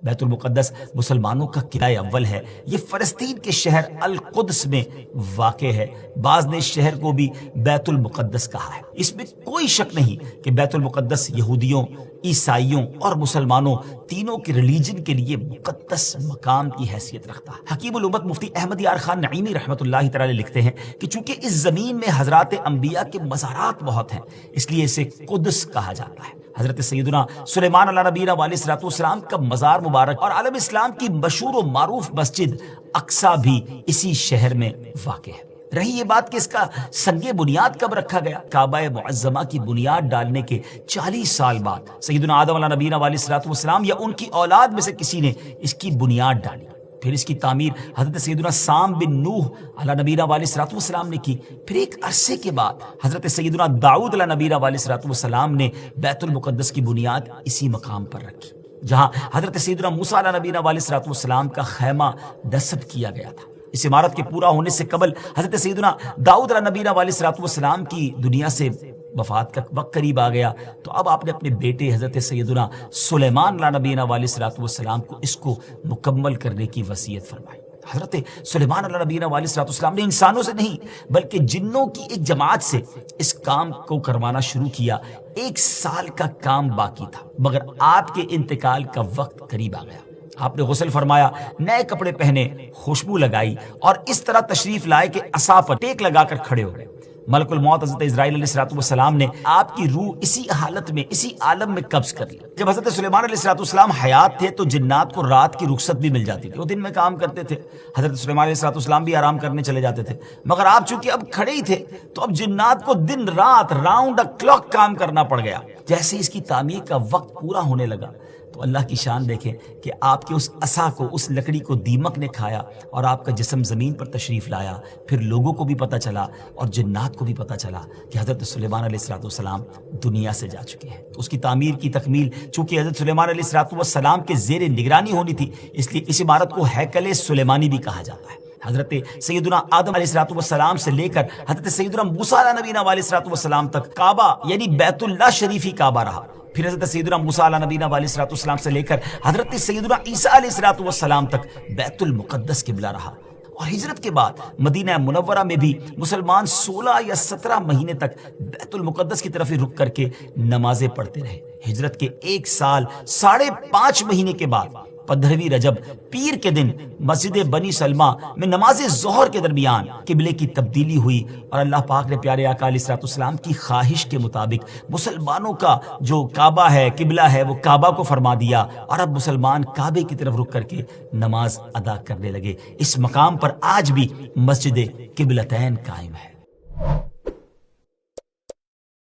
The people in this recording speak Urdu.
بیت المقدس مسلمانوں کا قلعہ اول ہے، یہ فلسطین کے شہر القدس میں واقع ہے۔ بعض نے اس شہر کو بھی بیت المقدس کہا ہے۔ اس میں کوئی شک نہیں کہ بیت المقدس یہودیوں، عیسائیوں اور مسلمانوں تینوں کے ریلیجن کے لیے مقدس مقام کی حیثیت رکھتا ہے۔ حکیم الامت مفتی احمد یار خان نعیمی رحمۃ اللہ تعالی لکھتے ہیں کہ چونکہ اس زمین میں حضرات انبیاء کے مزارات بہت ہیں، اس لیے اسے قدس کہا جاتا ہے۔ حضرت سیدنا سلیمان علیہ نبینا علیہ الصلوۃ والسلام کا مزار مبارک اور عالم اسلام کی مشہور و معروف مسجد اقصی بھی اسی شہر میں واقع ہے۔ رہی یہ بات کہ اس کا سنگ بنیاد کب رکھا گیا، کعبہ معظمہ کی بنیاد ڈالنے کے 40 سال بعد سیدنا آدم علیہ نبینا علیہ الصلوۃ والسلام یا ان کی اولاد میں سے کسی نے اس کی بنیاد ڈالی۔ پھر اس کی تعمیر حضرت سیدنا سام بن نوح علیہ نبینا علیہ الصلوۃ والسلام نے کی۔ پھر ایک عرصے کے بعد حضرت سیدنا داؤد علیہ نبینا علیہ الصلوۃ والسلام نے بیت المقدس کی بنیاد اسی مقام پر رکھی، جہاں حضرت سیدنا موسیٰ علیہ نبینا علیہ الصلوۃ والسلام کا خیمہ نصب کیا گیا تھا۔ اس عمارت کے پورا ہونے سے قبل حضرت سیدنا داؤد علیہ نبینا علیہ الصلوۃ والسلام کی دنیا سے وفات کا وقت قریب آ گیا، تو اب آپ نے اپنے بیٹے حضرت سیدنا سلیمان علیہ نبینا علیہ الصلوۃ والسلام کو اس کو مکمل کرنے کی وصیت فرمائی۔ حضرت سلیمان علیہ نبینا علیہ الصلوۃ والسلام نے انسانوں سے نہیں بلکہ جنوں کی ایک جماعت سے اس کام کو کروانا شروع کیا۔ 1 سال کا کام باقی تھا، مگر آپ کے انتقال کا وقت قریب آ گیا۔ آپ نے غسل فرمایا، نئے کپڑے پہنے، خوشبو لگائی اور اس طرح تشریف لائے کہ عصا پر ٹیک لگا کر کھڑے ہو گئے۔ ملک الموت حضرت اسرائیل علیہ الصلوۃ والسلام نے آپ کی روح اسی حالت میں، اسی عالم میں قبض کر لی۔ جب حضرت سلیمان علیہ الصلوۃ والسلام حیات تھے تو جنات کو رات کی رخصت بھی مل جاتی تھی، وہ دن میں کام کرتے تھے، حضرت سلیمان علیہ الصلوۃ والسلام بھی آرام کرنے چلے جاتے تھے، مگر آپ چونکہ اب کھڑے ہی تھے تو اب جنات کو دن رات راؤنڈ کلاک کام کرنا پڑ گیا۔ جیسے اس کی تعمیر کا وقت پورا ہونے لگا تو اللہ کی شان دیکھیں کہ آپ کے اس عصا کو، اس لکڑی کو دیمک نے کھایا اور آپ کا جسم زمین پر تشریف لایا۔ پھر لوگوں کو بھی پتہ چلا اور جنات کو بھی پتہ چلا کہ حضرت سلیمان علیہ الصلوۃ والسلام دنیا سے جا چکے ہیں۔ اس کی تعمیر کی تکمیل چونکہ حضرت سلیمان علیہ الصلوۃ والسلام کے زیر نگرانی ہونی تھی، اس لیے اس عمارت کو ہیکل سلیمانی بھی کہا جاتا ہے۔ حضرت سیدنا آدم علیہ الصلوۃ والسلام سے لے کر حضرت سیدنا موسیٰ علیہ نبینا علیہ الصلوۃ والسلام تک کعبہ یعنی بیت اللہ شریف ہی کعبہ رہا۔ پھر حضرت سیدنا موسیٰ علیہ نبینا علیہ الصلوۃ والسلام سے لے کر حضرت سیدنا عیسیٰ علیہ الصلوۃ والسلام تک بیت المقدس قبلہ رہا۔ اور ہجرت کے بعد مدینہ منورہ میں بھی مسلمان 16 یا 17 مہینے تک بیت المقدس کی طرف رخ کر کے نمازیں پڑھتے رہے۔ ہجرت کے 1 سال 5.5 مہینے کے بعد 15ویں رجب پیر کے دن مسجد بنی سلمہ میں نماز ظہر کے درمیان قبلے کی تبدیلی ہوئی اور اللہ پاک نے پیارے آقا علیہ الصلوۃ والسلام کی خواہش کے مطابق مسلمانوں کا جو کعبہ ہے، قبلہ ہے، وہ کعبہ کو فرما دیا اور اب مسلمان کعبے کی طرف رخ کر کے نماز ادا کرنے لگے۔ اس مقام پر آج بھی مسجد قبلتین قائم ہے۔